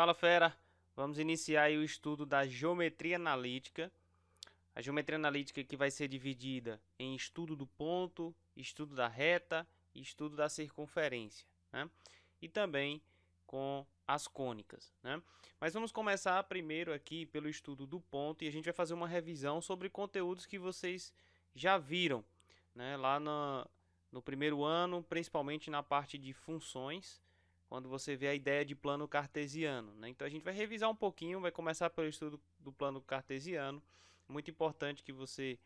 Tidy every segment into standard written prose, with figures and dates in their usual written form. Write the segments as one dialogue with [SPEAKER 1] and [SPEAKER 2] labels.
[SPEAKER 1] Fala, fera! Vamos iniciar aí o estudo da geometria analítica. A geometria analítica que vai ser dividida em estudo do ponto, estudo da reta e estudo da circunferência, né? E também com as cônicas, né? Mas vamos começar primeiro aqui pelo estudo do ponto e a gente vai fazer uma revisão sobre conteúdos que vocês já viram, né? Lá no primeiro ano, principalmente na parte de funções, quando você vê a ideia de plano cartesiano, né? Então a gente vai revisar um pouquinho, vai começar pelo estudo do plano cartesiano. Muito importante que você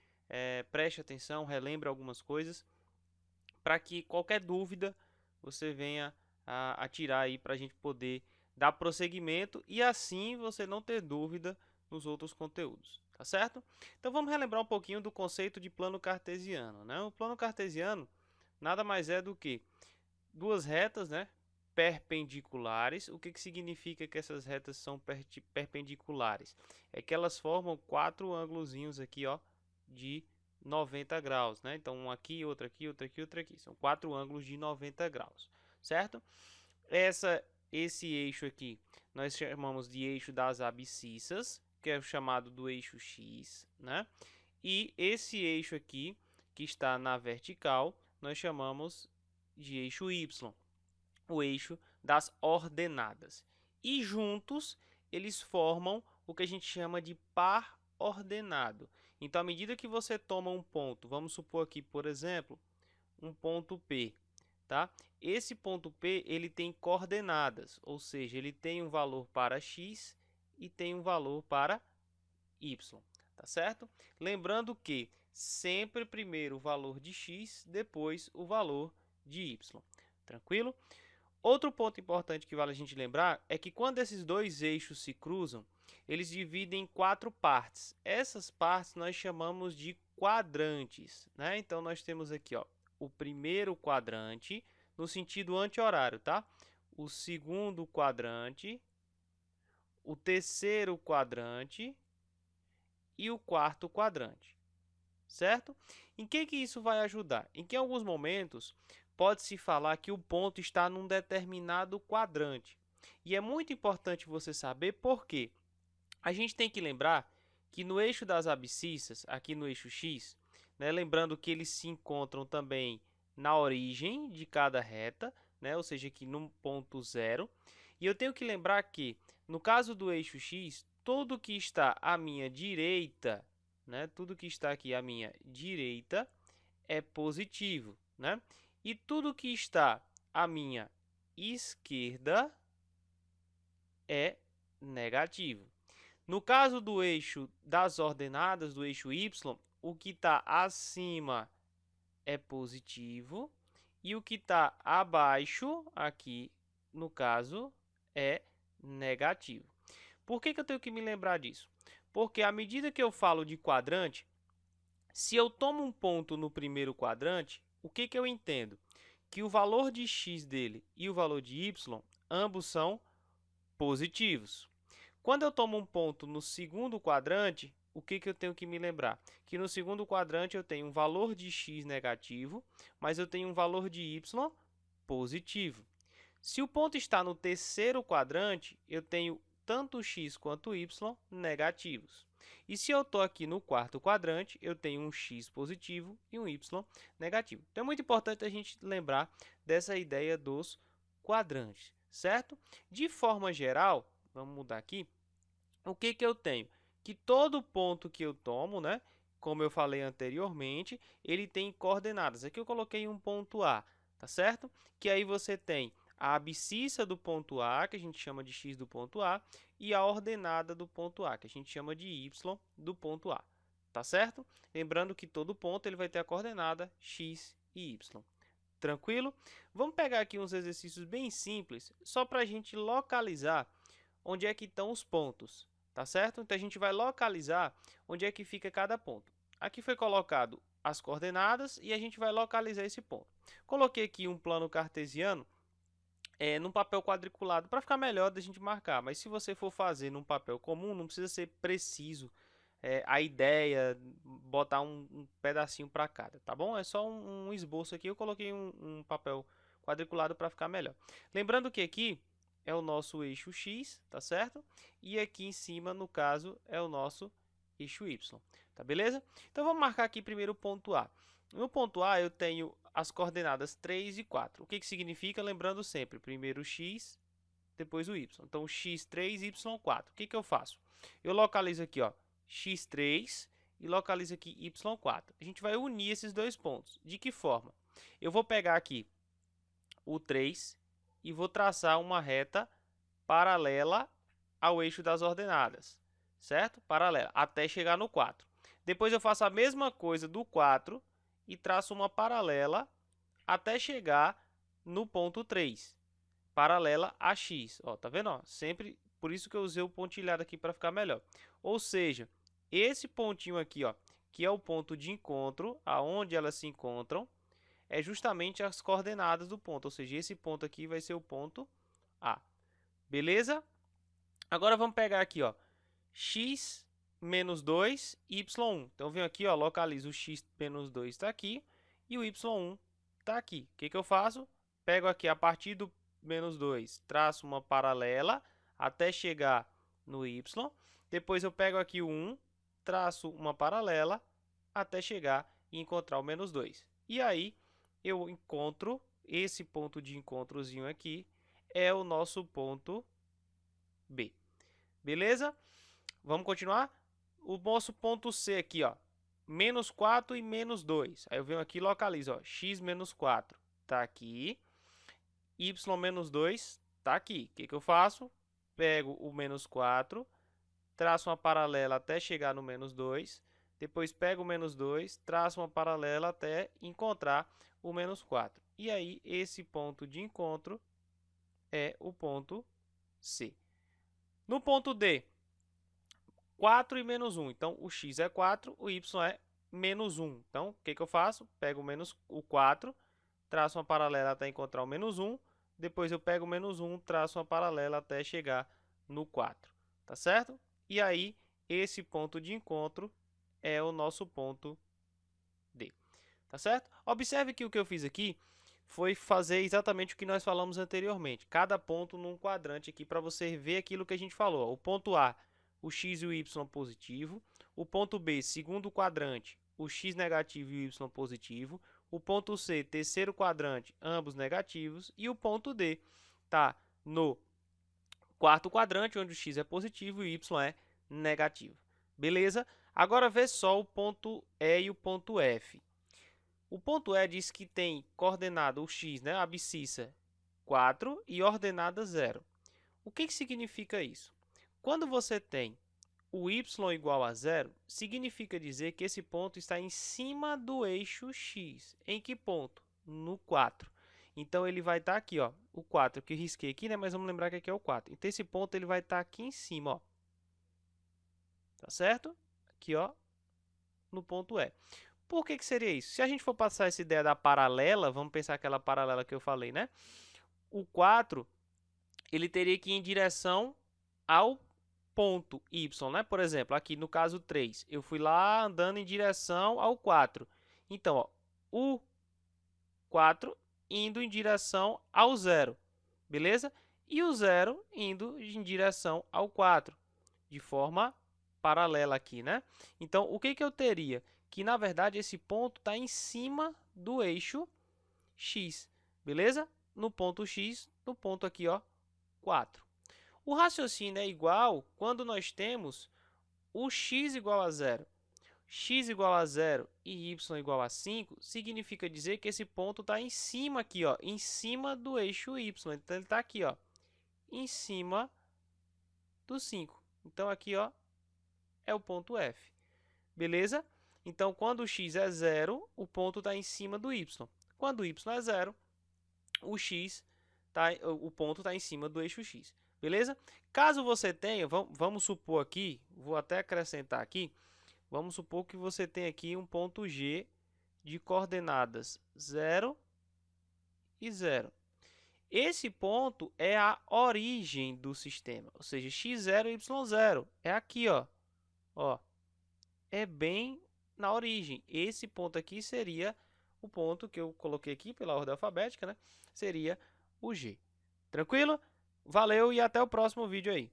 [SPEAKER 1] preste atenção, relembre algumas coisas, para que qualquer dúvida você venha a tirar aí para a gente poder dar prosseguimento e assim você não ter dúvida nos outros conteúdos, tá certo? Então vamos relembrar um pouquinho do conceito de plano cartesiano, né? O plano cartesiano nada mais é do que duas retas, né, perpendiculares. O que significa que essas retas são perpendiculares? É que elas formam quatro ângulozinhos aqui, ó, de 90 graus, né? Então, um aqui, outro aqui, outro aqui, outro aqui. São quatro ângulos de 90 graus, certo? Esse eixo aqui nós chamamos de eixo das abscissas, que é o chamado do eixo X, né? E esse eixo aqui, que está na vertical, nós chamamos de eixo Y, o eixo das ordenadas. E juntos eles formam o que a gente chama de par ordenado. Então, à medida que você toma um ponto, vamos supor aqui, por exemplo, um ponto P, tá? Esse ponto P ele tem coordenadas, ou seja, ele tem um valor para x e tem um valor para y, tá certo? Lembrando que sempre primeiro o valor de x, depois o valor de y. Tranquilo? Outro ponto importante que vale a gente lembrar é que quando esses dois eixos se cruzam, eles dividem em quatro partes. Essas partes nós chamamos de quadrantes, né? Então nós temos aqui, ó, o primeiro quadrante no sentido anti-horário, tá? O segundo quadrante, o terceiro quadrante e o quarto quadrante, certo? Em que isso vai ajudar? Em que em alguns momentos pode-se falar que o ponto está num determinado quadrante. E é muito importante você saber por quê. A gente tem que lembrar que no eixo das abscissas, aqui no eixo X, né, lembrando que eles se encontram também na origem de cada reta, né, ou seja, aqui no ponto zero. E eu tenho que lembrar que, no caso do eixo X, tudo que está à minha direita, né, tudo que está aqui à minha direita é positivo, né? E tudo que está à minha esquerda é negativo. No caso do eixo das ordenadas, do eixo Y, o que está acima é positivo e o que está abaixo, aqui no caso, é negativo. Por que eu tenho que me lembrar disso? Porque à medida que eu falo de quadrante, se eu tomo um ponto no primeiro quadrante, o que eu entendo? Que o valor de x dele e o valor de y, ambos são positivos. Quando eu tomo um ponto no segundo quadrante, o que eu tenho que me lembrar? Que no segundo quadrante eu tenho um valor de x negativo, mas eu tenho um valor de y positivo. Se o ponto está no terceiro quadrante, eu tenho tanto x quanto y negativos. E se eu estou aqui no quarto quadrante, eu tenho um x positivo e um y negativo. Então é muito importante a gente lembrar dessa ideia dos quadrantes, certo? De forma geral, vamos mudar aqui, o que eu tenho? Que todo ponto que eu tomo, né, como eu falei anteriormente, ele tem coordenadas. Aqui eu coloquei um ponto A, tá certo? Que aí você tem a abscissa do ponto A, que a gente chama de x do ponto A, e a ordenada do ponto A, que a gente chama de y do ponto A, tá certo? Lembrando que todo ponto ele vai ter a coordenada x e y. Tranquilo? Vamos pegar aqui uns exercícios bem simples, só para a gente localizar onde é que estão os pontos, tá certo? Então a gente vai localizar onde é que fica cada ponto. Aqui foi colocado as coordenadas e a gente vai localizar esse ponto. Coloquei aqui um plano cartesiano num papel quadriculado para ficar melhor da gente marcar, mas se você for fazer num papel comum, não precisa ser preciso a ideia, botar um pedacinho para cada, tá bom? É só um esboço aqui, eu coloquei um papel quadriculado para ficar melhor. Lembrando que aqui é o nosso eixo x, tá certo? E aqui em cima, no caso, é o nosso eixo y, tá beleza? Então, vamos marcar aqui primeiro o ponto A. No ponto A, eu tenho as coordenadas 3 e 4. O que significa? Lembrando sempre, primeiro o x, depois o y. Então, x3 e y4. O que eu faço? Eu localizo aqui, ó, x3 e localizo aqui y4. A gente vai unir esses dois pontos. De que forma? Eu vou pegar aqui o 3 e vou traçar uma reta paralela ao eixo das ordenadas, certo? Paralela, até chegar no 4. Depois eu faço a mesma coisa do 4 e traço uma paralela até chegar no ponto 3, paralela a x. Ó, tá vendo? Ó, sempre, por isso que eu usei o pontilhado aqui para ficar melhor. Ou seja, esse pontinho aqui, ó, que é o ponto de encontro, aonde elas se encontram, é justamente as coordenadas do ponto. Ou seja, esse ponto aqui vai ser o ponto A. Beleza? Agora vamos pegar aqui, ó, x menos 2, y1. Então, eu venho aqui, ó, localizo o x menos 2 está aqui e o y1 está aqui. O que eu faço? Pego aqui a partir do menos 2, traço uma paralela até chegar no y. Depois eu pego aqui o 1, traço uma paralela até chegar e encontrar o menos 2. E aí eu encontro esse ponto de encontrozinho aqui, é o nosso ponto B. Beleza? Vamos continuar? O nosso ponto C aqui, ó, menos 4 e menos 2. Aí eu venho aqui e localizo, ó, x menos 4 está aqui, y menos 2 está aqui. O que eu faço? Pego o menos 4, traço uma paralela até chegar no menos 2, depois pego o menos 2, traço uma paralela até encontrar o menos 4. E aí, esse ponto de encontro é o ponto C. No ponto D, 4 e menos 1. Então, o x é 4, o y é menos 1. Então, o que eu faço? Pego o 4, traço uma paralela até encontrar o menos 1. Depois eu pego o menos 1, traço uma paralela até chegar no 4. Tá certo? E aí, esse ponto de encontro é o nosso ponto D. Tá certo? Observe que o que eu fiz aqui foi fazer exatamente o que nós falamos anteriormente. Cada ponto num quadrante aqui para você ver aquilo que a gente falou. O ponto A, o x e o y positivo. O ponto B, segundo quadrante, o x negativo e o y positivo. O ponto C, terceiro quadrante, ambos negativos. E o ponto D está no quarto quadrante, onde o x é positivo e o y é negativo. Beleza? Agora vê só o ponto E e o ponto F. O ponto E diz que tem coordenada o x, né, a abscissa 4 e ordenada 0. O que significa isso? Quando você tem o y igual a 0, significa dizer que esse ponto está em cima do eixo x. Em que ponto? No 4. Então, ele vai estar aqui, ó, o 4 que eu risquei aqui, né, mas vamos lembrar que aqui é o 4. Então, esse ponto ele vai estar aqui em cima, ó. Tá certo? Aqui, ó, no ponto E. Por que seria isso? Se a gente for passar essa ideia da paralela, vamos pensar aquela paralela que eu falei, né? O 4, ele teria que ir em direção ao ponto Y, né? Por exemplo, aqui no caso 3, eu fui lá andando em direção ao 4. Então, ó, o 4 indo em direção ao 0, beleza? E o 0 indo em direção ao 4, de forma paralela aqui, né? Então, o que eu teria? Que, na verdade, esse ponto está em cima do eixo x, beleza? No ponto x, no ponto aqui, ó, 4. O raciocínio é igual quando nós temos o x igual a 0. X igual a 0 e y igual a 5, significa dizer que esse ponto está em cima aqui, ó, em cima do eixo y. Então, ele está aqui, ó, em cima do 5. Então, aqui, ó, é o ponto F. Beleza? Então, quando o x é 0, o ponto está em cima do y. Quando o y é 0, o ponto está em cima do eixo x. Beleza? Caso você tenha, vamos supor aqui, vou até acrescentar aqui, vamos supor que você tenha aqui um ponto G de coordenadas 0 e 0. Esse ponto é a origem do sistema, ou seja, x0 e y0. É aqui, ó. É bem na origem. Esse ponto aqui seria o ponto que eu coloquei aqui pela ordem alfabética, né? Seria o G. Tranquilo? Valeu e até o próximo vídeo aí.